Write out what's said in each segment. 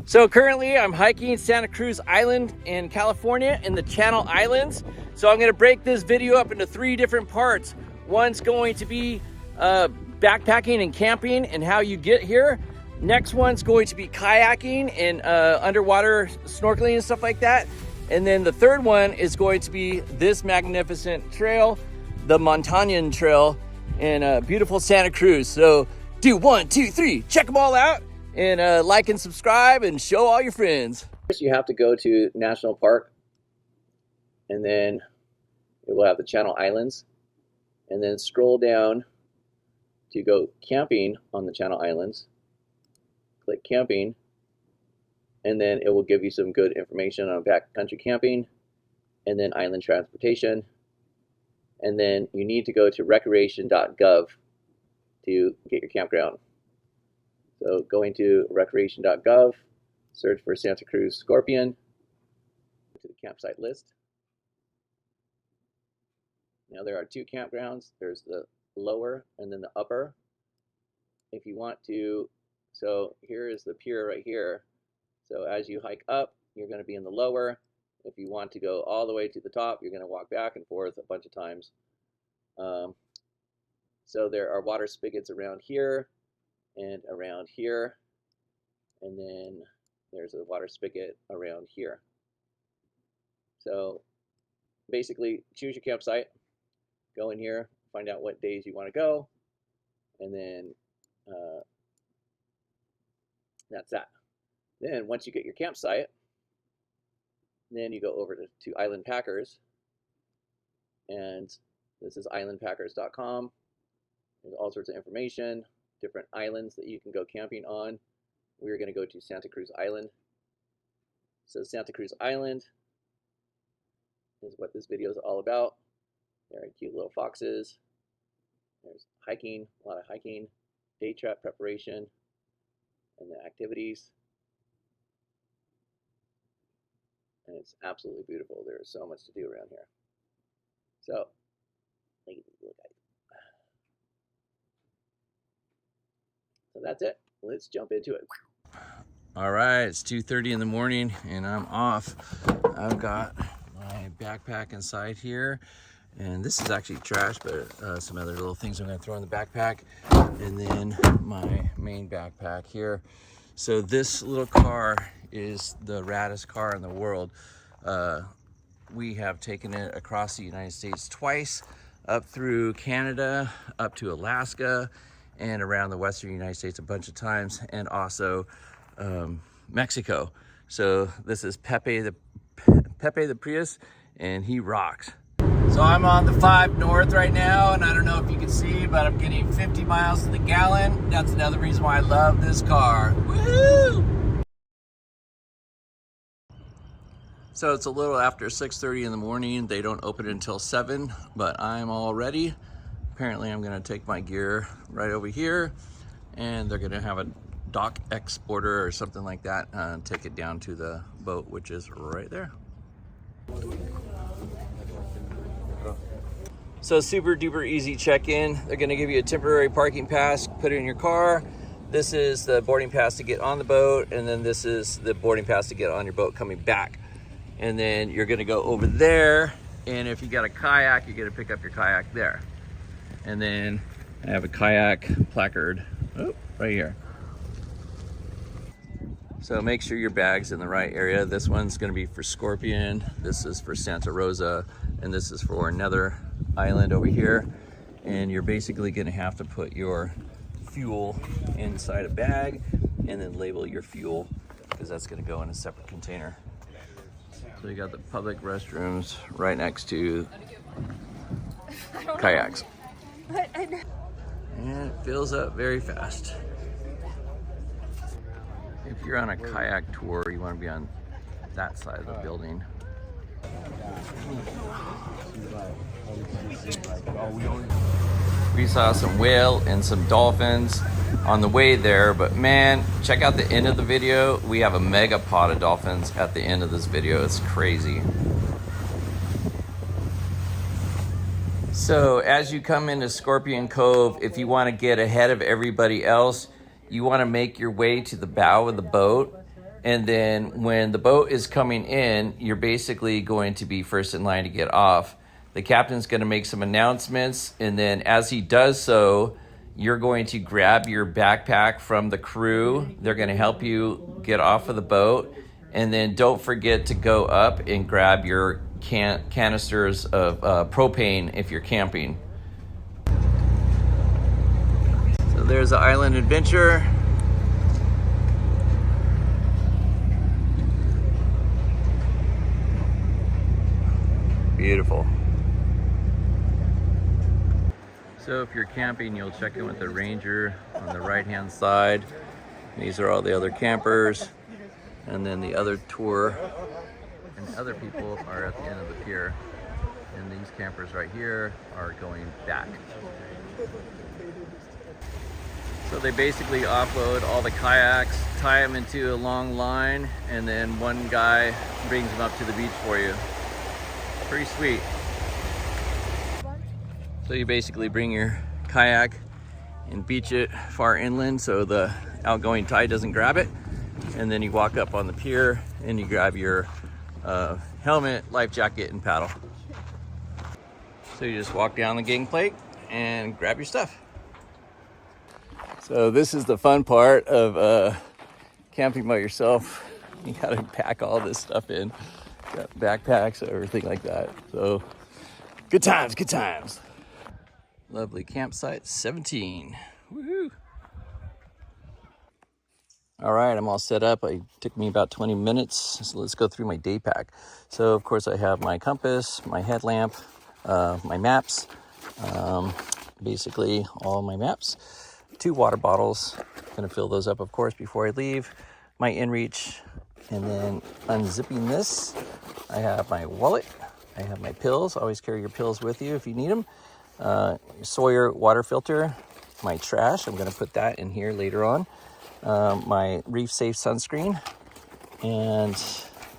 So currently I'm hiking Santa Cruz Island in California in the Channel Islands. So I'm gonna break this video up into 3 different parts. One's going to be backpacking and camping and how you get here. Next one's going to be kayaking and underwater snorkeling and stuff like that. And then the third one is going to be this magnificent trail, the Montaña Trail in beautiful Santa Cruz. So do 1, 2, 3, check them all out. And like and subscribe and show all your friends. First you have to go to National Park, and then it will have the Channel Islands, and then scroll down to go camping on the Channel Islands. Click camping, and then it will give you some good information on backcountry camping, and then island transportation. And then you need to go to recreation.gov to get your campground. So going to recreation.gov, search for Santa Cruz Scorpion, to the campsite list. Now there are 2 campgrounds. There's the lower and then the upper. If you want to, so here is the pier right here. So as you hike up, you're going to be in the lower. If you want to go all the way to the top, you're going to walk back and forth a bunch of times. So there are water spigots around here and around here, and then there's a water spigot around here. So basically choose your campsite, go in here, find out what days you want to go, and then that's that. Then once you get your campsite, then you go over to Island Packers, and this is islandpackers.com. There's all sorts of information, different islands that you can go camping on. We're going to go to Santa Cruz Island. So Santa Cruz Island is what this video is all about. There are cute little foxes. There's hiking, a lot of hiking, day trip preparation, and the activities. And it's absolutely beautiful. There's so much to do around here. So, look at these little guys. So that's it. Let's jump into it. All right, it's 2:30 in the morning and I'm off. I've got my backpack inside here, and this is actually trash, but some other little things I'm gonna throw in the backpack, and then my main backpack here. So this little car is the raddest car in the world. We have taken it across the United States twice, up through Canada, up to Alaska, and around the western United States a bunch of times, and also Mexico. So this is Pepe the Prius, and he rocks. So I'm on the 5 North right now, and I don't know if you can see, but I'm getting 50 miles to the gallon. That's another reason why I love this car. Woohoo! So it's a little after 6:30 in the morning. They don't open until 7, but I'm all ready. Apparently I'm gonna take my gear right over here, and they're gonna have a dock exporter or something like that and take it down to the boat, which is right there. So super duper easy check-in. They're gonna give you a temporary parking pass, put it in your car. This is the boarding pass to get on the boat, and then this is the boarding pass to get on your boat coming back. And then you're gonna go over there, and if you got a kayak, you're gonna pick up your kayak there. And then I have a kayak placard right here. So make sure your bag's in the right area. This one's gonna be for Scorpion, this is for Santa Rosa, and this is for another island over here. And you're basically gonna have to put your fuel inside a bag and then label your fuel, because that's gonna go in a separate container. So you got the public restrooms right next to kayaks. And it fills up very fast. If you're on a kayak tour, you want to be on that side of the building. We saw some whale and some dolphins on the way there, but man, check out the end of the video. We have a mega pod of dolphins at the end of this video. It's crazy. So as you come into Scorpion Cove, if you want to get ahead of everybody else, you want to make your way to the bow of the boat, And then when the boat is coming in, you're basically going to be first in line to get off. The captain's going to make some announcements, and then as he does so, you're going to grab your backpack from the crew. They're going to help you get off of the boat, and then don't forget to go up and grab your canisters of propane if you're camping. So there's the island adventure. Beautiful. So if you're camping, you'll check in with the ranger on the right-hand side. These are all the other campers. And then the other tour and other people are at the end of the pier. And these campers right here are going back. So they basically offload all the kayaks, tie them into a long line, and then one guy brings them up to the beach for you. Pretty sweet. So you basically bring your kayak and beach it far inland so the outgoing tide doesn't grab it. And then you walk up on the pier and you grab your helmet, life jacket, and paddle. So you just walk down the gangplank and grab your stuff. So this is the fun part of camping by yourself. You gotta pack all this stuff in. Got backpacks, everything like that. So good times, good times. Lovely campsite 17. Woohoo! All right, I'm all set up. It took me about 20 minutes. So let's go through my day pack. So of course I have my compass, my headlamp, my maps, basically all my maps, 2 water bottles. Gonna fill those up, of course, before I leave. My inReach, and then unzipping this, I have my wallet. I have my pills. Always carry your pills with you if you need them. Sawyer water filter, my trash. I'm gonna put that in here later on. My reef safe sunscreen, and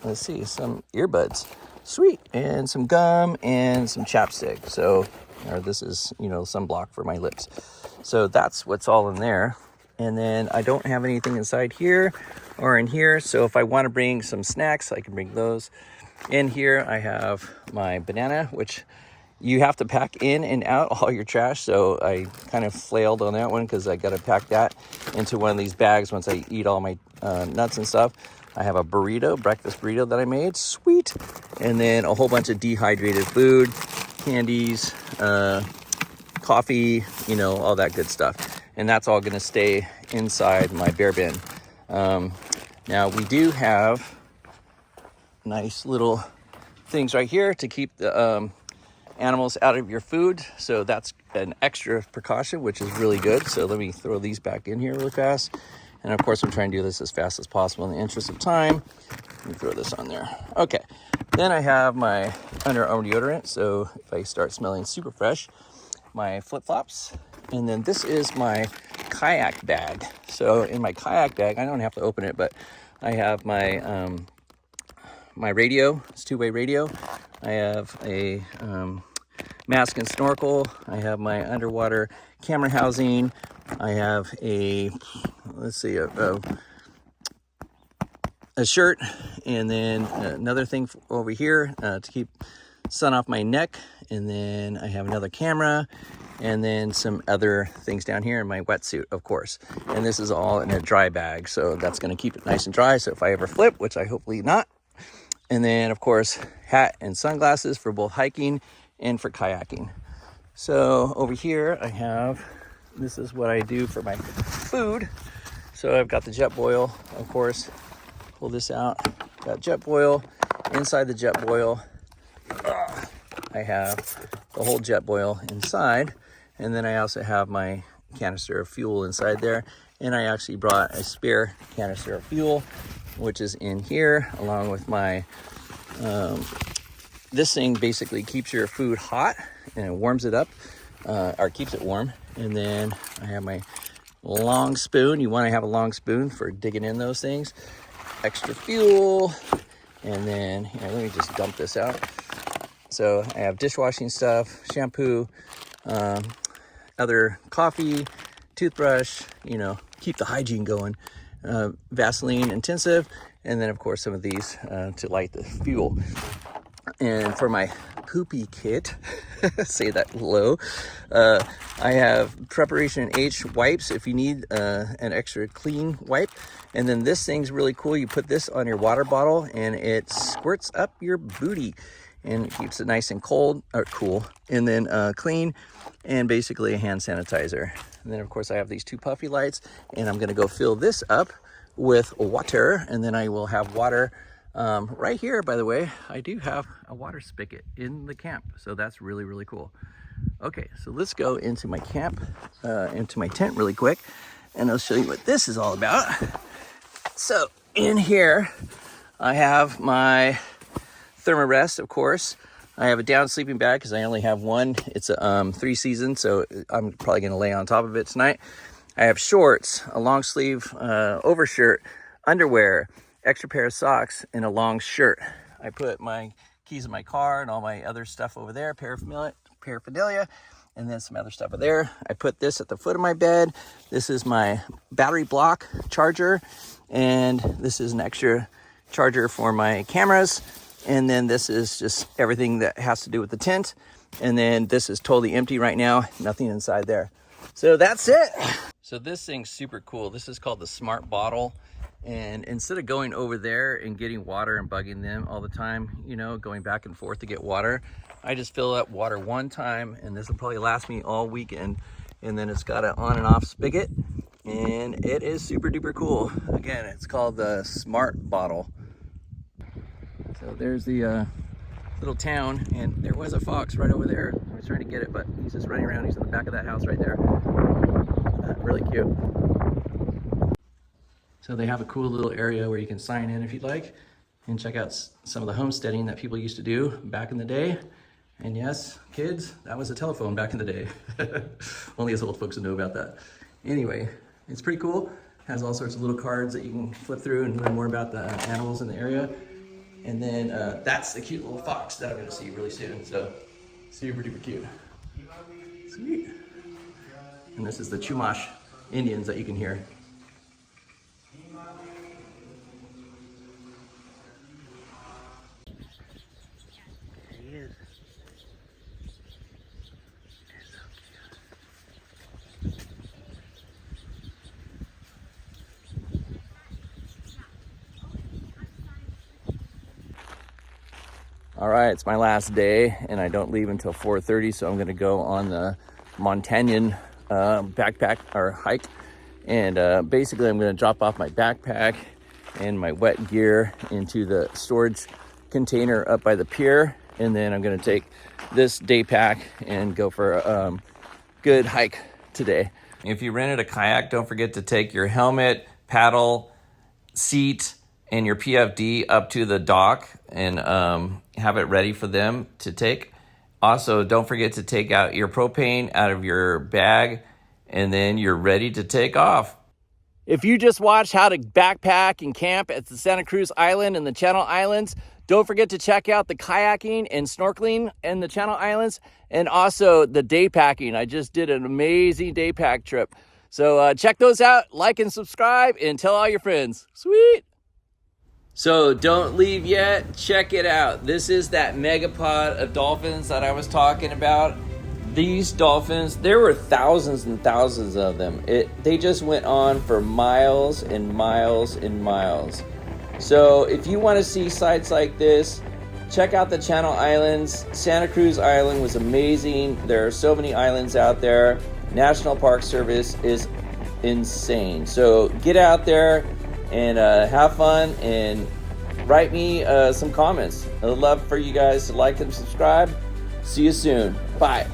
let's see, some earbuds. Sweet. And some gum and some chapstick. So, or this is, sunblock for my lips. So that's what's all in there. And then I don't have anything inside here or in here. So if I want to bring some snacks, I can bring those. In here, I have my banana, which you have to pack in and out all your trash. So I kind of flailed on that one because I got to pack that into one of these bags once I eat all my nuts and stuff. I have a breakfast burrito that I made. Sweet. And then a whole bunch of dehydrated food, candies, coffee, all that good stuff. And that's all going to stay inside my bear bin. Now we do have nice little things right here to keep the animals out of your food. So that's an extra precaution, which is really good. So let me throw these back in here really fast. And of course, I'm trying to do this as fast as possible in the interest of time. Let me throw this on there. Okay. Then I have my Under Armour deodorant. So if I start smelling super fresh, my flip-flops. And then this is my kayak bag. So in my kayak bag, I don't have to open it, but I have my my radio. It's 2-way radio. I have a mask and snorkel. I have my underwater camera housing. I have a shirt, and then another thing over here to keep sun off my neck. And then I have another camera, and then some other things down here in my wetsuit, of course. And this is all in a dry bag, so that's going to keep it nice and dry. So if I ever flip, which I hopefully not. And then, of course, hat and sunglasses for both hiking and for kayaking. So over here I have, this is what I do for my food. So I've got the Jetboil, of course. Pull this out. Got Jetboil. Inside the Jetboil, I have the whole Jetboil inside. And then I also have my canister of fuel inside there. And I actually brought a spare canister of fuel, which is in here, along with my, this thing basically keeps your food hot and it warms it up, or keeps it warm. And then I have my long spoon. You want to have a long spoon for digging in those things. Extra fuel. And then, here, let me just dump this out. So I have dishwashing stuff, shampoo, other coffee, toothbrush, keep the hygiene going. Vaseline intensive, and then of course some of these to light the fuel. And for my poopy kit, say that low, I have Preparation H wipes if you need an extra clean wipe. And then this thing's really cool. You put this on your water bottle and it squirts up your booty and it keeps it nice and cold or cool, and then clean, and basically a hand sanitizer. And then of course I have these two puffy lights, and I'm gonna go fill this up with water, and then I will have water right here. By the way, I do have a water spigot in the camp, so that's really, really cool. Okay, so let's go into my camp, into my tent really quick, and I'll show you what this is all about. So in here, I have my Thermarest, of course. I have a down sleeping bag because I only have one. It's a 3 season, so I'm probably gonna lay on top of it tonight. I have shorts, a long sleeve overshirt, underwear, extra pair of socks, and a long shirt. I put my keys in my car and all my other stuff over there, paraphernalia, and then some other stuff over there. I put this at the foot of my bed. This is my battery block charger, and this is an extra charger for my cameras. And then this is just everything that has to do with the tent. And then this is totally empty right now, nothing inside there. So that's it. So this thing's super cool. This is called the Smart Bottle. And instead of going over there and getting water and bugging them all the time, you know, going back and forth to get water, I just fill up water one time, and this will probably last me all weekend. And then it's got an on and off spigot, and it is super duper cool. Again, it's called the Smart Bottle. So there's the little town, and there was a fox right over there. I was trying to get it, but he's just running around. He's in the back of that house right there. Really cute. So they have a cool little area where you can sign in if you'd like, and check out some of the homesteading that people used to do back in the day. And yes, kids, that was a telephone back in the day. Only us old folks would know about that. Anyway, it's pretty cool. Has all sorts of little cards that you can flip through and learn more about the animals in the area. And then that's the cute little fox that I'm gonna see really soon. So super duper cute. Sweet. And this is the Chumash Indians that you can hear. There he is. They're so cute. All right, it's my last day, and I don't leave until 4:30, so I'm gonna go on the Montanian backpack or hike. And basically I'm gonna drop off my backpack and my wet gear into the storage container up by the pier. And then I'm gonna take this day pack and go for a good hike today. If you rented a kayak, don't forget to take your helmet, paddle, seat, and your PFD up to the dock and have it ready for them to take. Also, don't forget to take out your propane out of your bag, and then you're ready to take off. If you just watched how to backpack and camp at the Santa Cruz Island and the Channel Islands, don't forget to check out the kayaking and snorkeling in the Channel Islands, and also the day packing. I just did an amazing day pack trip. So check those out, like and subscribe, and tell all your friends. Sweet. So don't leave yet, check it out. This is that megapod of dolphins that I was talking about. These dolphins, there were thousands and thousands of them. They just went on for miles and miles and miles. So if you want to see sites like this, check out the Channel Islands. Santa Cruz Island was amazing. There are so many islands out there. National Park Service is insane. So get out there and have fun, and write me some comments. I'd love for you guys to like and subscribe. See you soon. Bye.